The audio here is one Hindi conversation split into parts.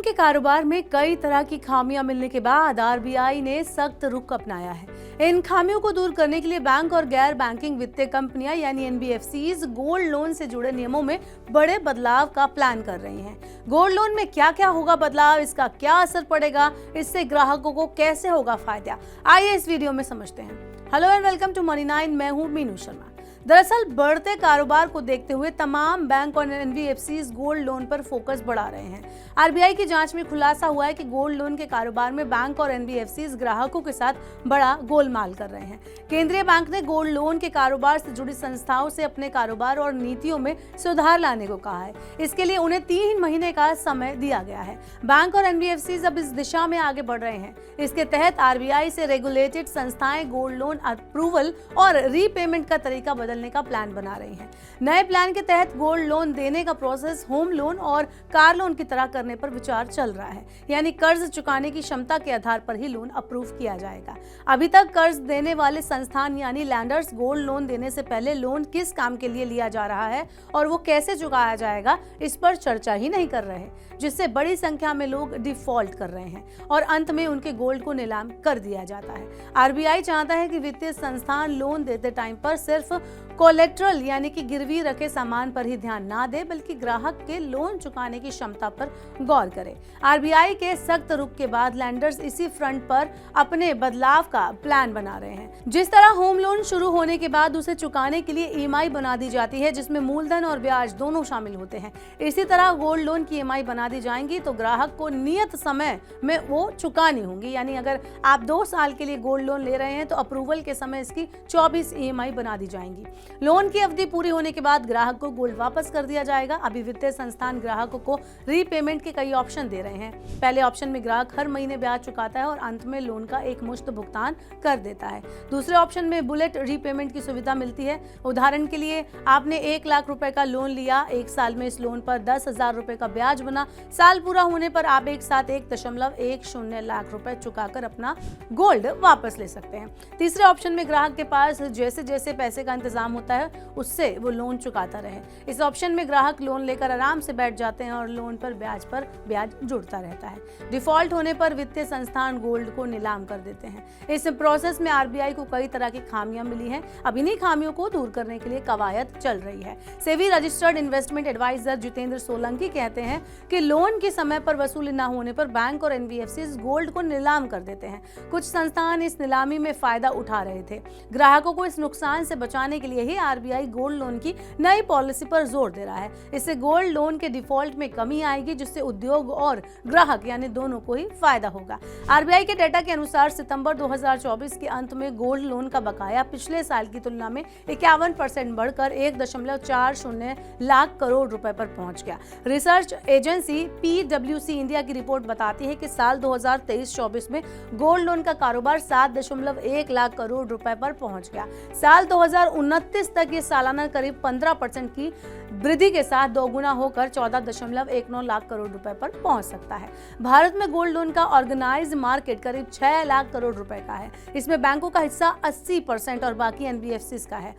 के कारोबार में कई तरह की खामियां मिलने के बाद आरबीआई ने सख्त रुख अपनाया है। इन खामियों को दूर करने के लिए बैंक और गैर बैंकिंग वित्तीय कंपनियां यानी एनबीएफसीज गोल्ड लोन से जुड़े नियमों में बड़े बदलाव का प्लान कर रही हैं। गोल्ड लोन में क्या क्या होगा बदलाव, इसका क्या असर पड़ेगा, इससे ग्राहकों को कैसे होगा फायदा, आइए इस वीडियो में समझते हैं। Hello and welcome to money 9, मैं हूं मीनू शर्मा। दरअसल बढ़ते कारोबार को देखते हुए तमाम बैंक और एनबीएफसीज गोल्ड लोन पर फोकस बढ़ा रहे हैं। आरबीआई की जांच में खुलासा हुआ है कि गोल्ड लोन के कारोबार में बैंक और एनबीएफसीज ग्राहकों के साथ बड़ा गोलमाल कर रहे हैं। केंद्रीय बैंक ने गोल्ड लोन के कारोबार से जुड़ी संस्थाओं से अपने कारोबार और नीतियों में सुधार लाने को कहा है। इसके लिए उन्हें 3 महीने का समय दिया गया है। बैंक और एनबीएफसीज अब इस दिशा में आगे बढ़ रहे हैं। इसके तहत आरबीआई से रेगुलेटेड संस्थाएं गोल्ड लोन अप्रूवल और रीपेमेंट का तरीका बदलने का प्लान बना रही हैं। नए प्लान के तहत गोल्ड लोन देने का प्रोसेस होम लोन और कार लोन की तरह करने पर विचार चल रहा है, यानी कर्ज चुकाने की क्षमता के आधार पर ही लोन अप्रूव किया जाएगा। अभी तक कर्ज देने वाले संस्थान यानी लैंडर्स गोल्ड लोन देने से पहले लोन किस काम के लिए लिया जा रहा है और वो कैसे चुकाया जाएगा, इस पर चर्चा ही नहीं कर रहे, जिससे बड़ी संख्या में लोग डिफॉल्ट कर रहे हैं और अंत में उनके गोल्ड को नीलाम कर दिया जाता है। आरबीआई चाहता है कि वित्तीय संस्थान लोन देते टाइम पर सिर्फ कोलेट्रल यानी कि गिरवी रखे सामान पर ही ध्यान ना दे, बल्कि ग्राहक के लोन चुकाने की क्षमता पर गौर करे। आरबीआई के सख्त रुख के बाद लैंडर्स इसी फ्रंट पर अपने बदलाव का प्लान बना रहे हैं। जिस तरह होम लोन शुरू होने के बाद उसे चुकाने के लिए ईएमआई बना दी जाती है, जिसमें मूलधन और ब्याज दोनों शामिल होते हैं, इसी तरह गोल्ड लोन की ईएमआई बना दी जाएंगी तो ग्राहक को नियत समय में वो चुकानी होंगी। यानी अगर आप 2 साल के लिए गोल्ड लोन ले रहे हैं तो अप्रूवल के समय इसकी 24 ईएमआई बना दी जाएंगी। लोन की अवधि पूरी होने के बाद ग्राहक को गोल्ड वापस कर दिया जाएगा। अभी वित्तीय संस्थान ग्राहकों को रीपेमेंट के कई ऑप्शन दे रहे हैं। पहले ऑप्शन में ग्राहक हर महीने ब्याज चुकाता है और अंत में लोन का एक मुश्त भुगतान कर देता है। दूसरे ऑप्शन में बुलेट रीपेमेंट की सुविधा मिलती है। उदाहरण के लिए आपने 1 लाख रुपए का लोन लिया, 1 साल में इस लोन पर 10,000 रुपए का ब्याज बना, साल पूरा होने पर आप एक साथ 1.10 लाख रुपए चुकाकर अपना गोल्ड वापस ले सकते हैं। तीसरे ऑप्शन में ग्राहक के पास जैसे जैसे पैसे का इंतजाम होता है उससे वो लोन चुकाता रहे। इस ऑप्शन में ग्राहक लोन लेकर आराम से बैठ जाते हैं और लोन पर ब्याज जुड़ता रहता है। डिफॉल्ट होने पर वित्तीय संस्थान गोल्ड को नीलाम कर देते हैं। इस प्रोसेस में आरबीआई को कई तरह की खामियां मिली हैं। अब इन्हीं खामियों को दूर करने के लिए कवायद चल रही है। SEBI registered investment adviser Jitendra Solanki कहते हैं कि लोन की समय पर वसूली न होने पर बैंक और एनबीएफसी गोल्ड को नीलाम कर देते हैं। कुछ संस्थान इस नीलामी में फायदा उठा रहे थे। ग्राहकों को इस नुकसान से बचाने के लिए ही आरबीआई गोल्ड लोन की नई पॉलिसी पर जोर दे रहा है। इससे गोल्ड लोन के डिफॉल्ट में कमी आएगी, जिससे उद्योग और ग्राहक यानी दोनों को ही फायदा होगा। आरबीआई के डेटा के अनुसार सितंबर 2024 के अंत में गोल्ड लोन का बकाया पिछले साल की तुलना में 51% बढ़कर 1.40 लाख करोड़ रुपए पर पहुंच गया। रिसर्च एजेंसी पीडब्ल्यूसी इंडिया की रिपोर्ट बताती है कि साल 2023-24 में गोल्ड लोन का कारोबार 7.1 लाख करोड़ रुपए पर पहुंच गया। साल 2029 तक ये सालाना करीब 15% की वृद्धि के साथ दोगुना होकर 14.19 लाख करोड़ रुपए पर पहुंच सकता है। भारत में गोल्ड लोन का ऑर्गेनाइज्ड मार्केट करीब 6 लाख करोड़ रुपए का है। इसमें बैंकों का हिस्सा 80% और बाकी एनबीएफसीज का है।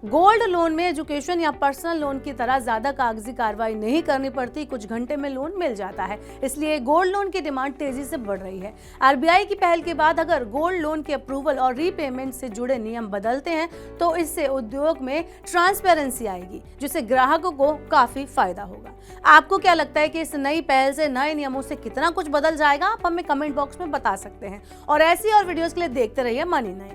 गोल्ड लोन में एजुकेशन या पर्सनल लोन की तरह ज्यादा कागजी कार्रवाई नहीं करनी पड़ती, कुछ घंटे में लोन मिल जाता है। इसलिए गोल्ड लोन की डिमांड तेजी से बढ़ रही है। आरबीआई की पहल के बाद अगर गोल्ड लोन के अप्रूवल और रीपेमेंट से जुड़े नियम बदलते हैं तो इससे उद्योग में ट्रांसपेरेंसी आएगी, जिससे ग्राहकों को काफी फायदा होगा। आपको क्या लगता है कि इस नई पहल से, नए नियमों से कितना कुछ बदल जाएगा? आप हमें कमेंट बॉक्स में बता सकते हैं और ऐसी और वीडियोस के लिए देखते रहिए मनी 9।